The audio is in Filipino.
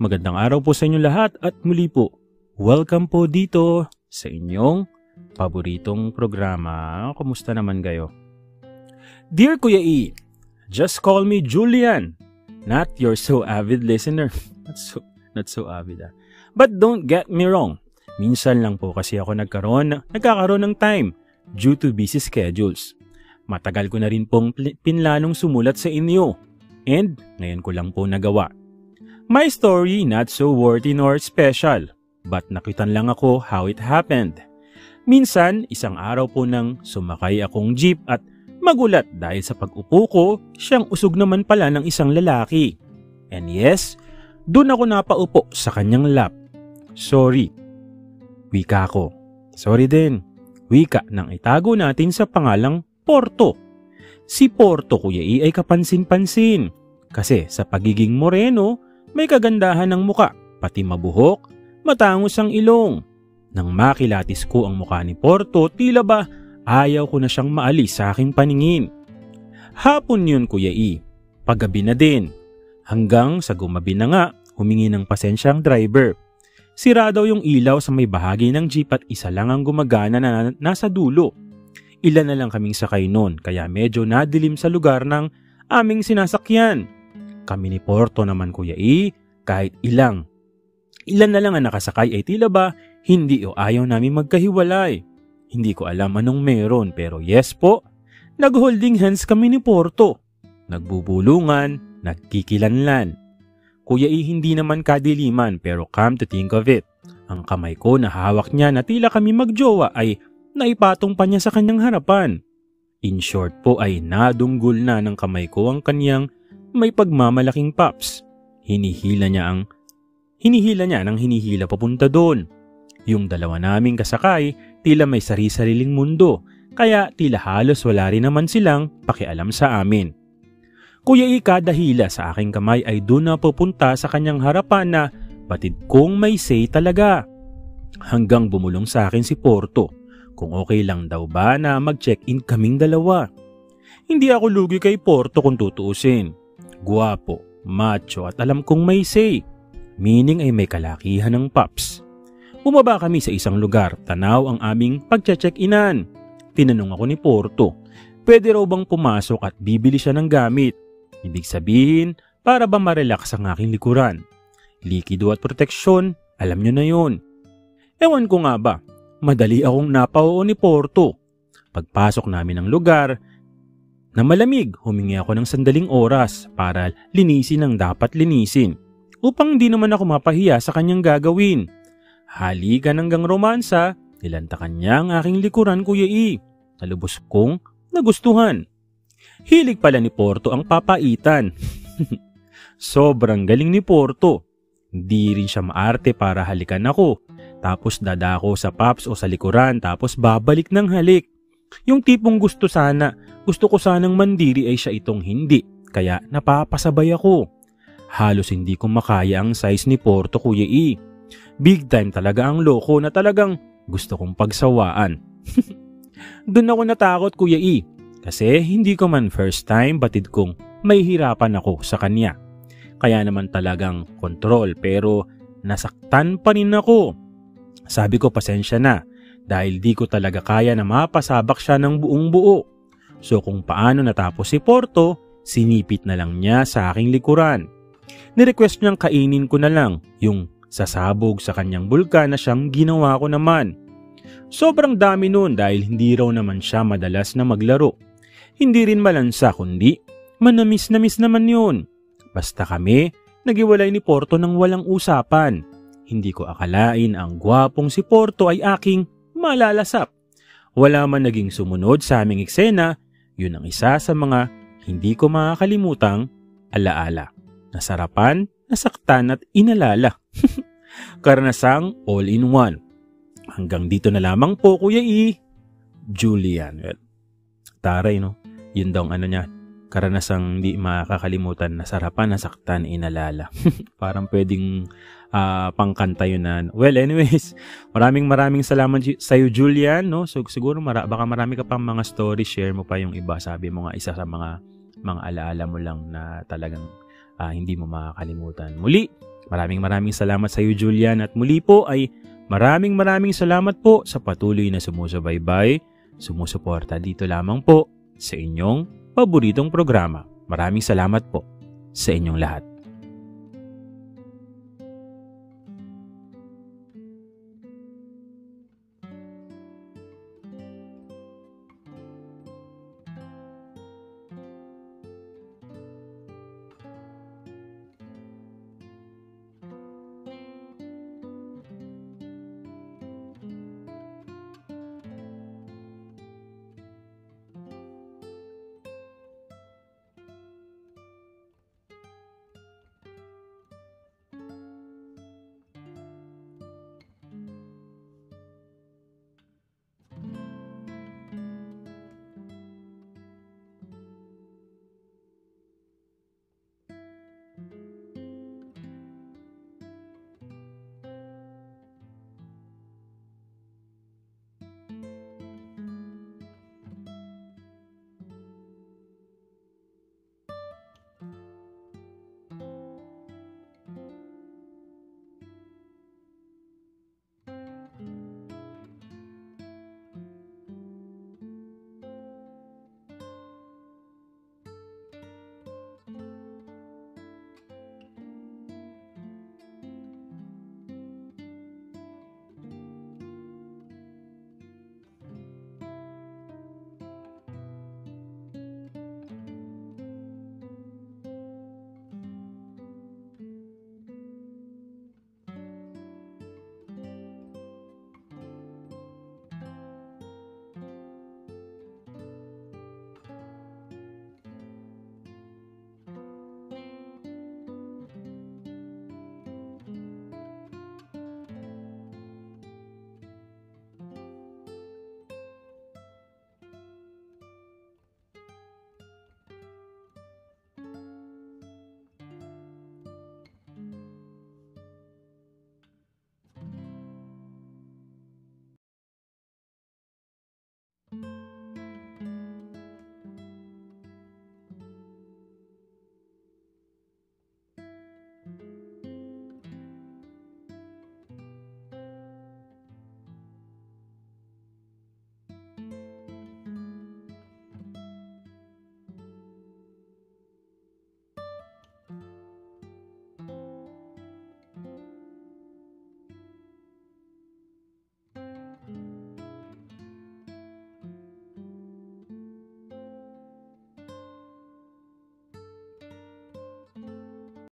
Magandang araw po sa inyo lahat at muli po, welcome po dito sa inyong paboritong programa. Kumusta naman kayo? Dear Kuya E, just call me Julian, not your so avid listener. Not so avid But don't get me wrong, minsan lang po kasi ako nagkakaroon ng time due to busy schedules. Matagal ko na rin pong pinlanong sumulat sa inyo and ngayon ko lang po nagawa. My story not so worthy nor special, but nakitan lang ako how it happened. Minsan, isang araw po nang sumakay akong jeep at magulat dahil sa pag-upo ko, siyang usog naman pala ng isang lalaki. And yes, dun ako napaupo sa kanyang lap. Sorry. Wika ko. Sorry din. Wika nang itago natin sa pangalang Porto. Si Porto, Kuya E, ay kapansin-pansin. Kasi sa pagiging moreno, may kagandahan ng muka, pati mabuhok, matangos ang ilong. Nang makilatis ko ang muka ni Porto, tila ba ayaw ko na siyang maalis sa aking paningin. Hapon yun, Kuya E. Paggabi na din. Hanggang sa gumabi na nga, humingi ng pasensya ang driver. Sira daw yung ilaw sa may bahagi ng jeep at isa lang ang gumagana na nasa dulo. Ilan na lang kaming sakay noon kaya medyo nadilim sa lugar ng aming sinasakyan. Kami ni Porto naman, Kuya E, kahit ilan na lang ang nakasakay ay tila ba hindi o ayaw namin magkahiwalay. Hindi ko alam anong meron pero yes po, nag-holding hands kami ni Porto. Nagbubulungan, nagkikilanlan. Kuya E, hindi naman kadiliman pero come to think of it, ang kamay ko na hawak niya na tila kami magjowa ay naipatong pa niya sa kanyang harapan. In short po ay nadunggol na ng kamay ko ang kanyang may pagmamalaking paps. Hinihila niya nang hinihila papunta doon. Yung dalawa naming kasakay, tila may sari-sariling mundo, kaya tila halos wala rin naman silang pakialam sa amin. Kuya E, kada hila sa aking kamay ay doon na pupunta sa kanyang harapan na batid kong may say talaga. Hanggang bumulong sa akin si Porto kung okay lang daw ba na mag-check-in kaming dalawa. Hindi ako lugi kay Porto kung tutuusin. Guwapo, macho at alam kong may say. Meaning ay may kalakihan ng paps. Bumaba kami sa isang lugar, tanaw ang aming pagche-check-inan. Tinanong ako ni Porto, pwede raw bang pumasok at bibili siya ng gamit? Ibig sabihin, para ba marelax ang aking likuran? Likido at proteksyon, alam nyo na yun. Ewan ko nga ba, madali akong napauo ni Porto. Pagpasok namin ng lugar, na malamig, humingi ako ng sandaling oras para linisin ang dapat linisin upang di naman ako mapahiya sa kanyang gagawin. Halikan hanggang romansa, nilantakan niya ang aking likuran, Kuya E. Talubos kong nagustuhan. Hilig pala ni Porto ang papaitan. Sobrang galing ni Porto. Di rin siya maarte para halikan ako, tapos dadako sa paps o sa likuran tapos babalik ng halik. Yung tipong gusto ko sanang mandiri ay siya itong hindi, kaya napapasabay ako. Halos hindi ko makaya ang size ni Porto, Kuya E. Big time talaga ang loko na talagang gusto kong pagsawaan. Doon ako natakot, Kuya E, kasi hindi ko man first time batid kong may hirapan ako sa kanya. Kaya naman talagang control pero nasaktan pa rin ako. Sabi ko pasensya na dahil di ko talaga kaya na mapasabak siya ng buong buo. So kung paano natapos si Porto, sinipit na lang niya sa aking likuran. Nirequest niyang kainin ko na lang yung sasabog sa kanyang bulkan na siyang ginawa ko naman. Sobrang dami noon dahil hindi raw naman siya madalas na maglaro. Hindi rin malansa kundi manamis-namis naman yun. Basta kami, nagiwalay ni Porto ng walang usapan. Hindi ko akalain ang gwapong si Porto ay aking malalasap. Wala man naging sumunod sa aming eksena, yun ang isa sa mga hindi ko makakalimutang alaala. Nasarapan, nasaktan at inalala. Karanasang all-in-one. Hanggang dito na lamang po, Kuya E. Julian. Well, taray no, yun daw ano niya. Karanasang di makakalimutan, nasarapan, nasaktan, inalala. Parang pwedeng pangkanta yun na. Well, anyways, maraming salamat sa iyo, Julian, no? So siguro baka marami ka pang mga story, share mo pa yung iba. Sabi mo nga isa sa mga alaala mo lang na talagang hindi mo makakalimutan. Muli, Maraming salamat sa iyo, Julian, at muli po ay maraming salamat po sa patuloy na sumusubaybay, sumusuporta dito lamang po sa inyong paboritong programa. Maraming salamat po sa inyong lahat.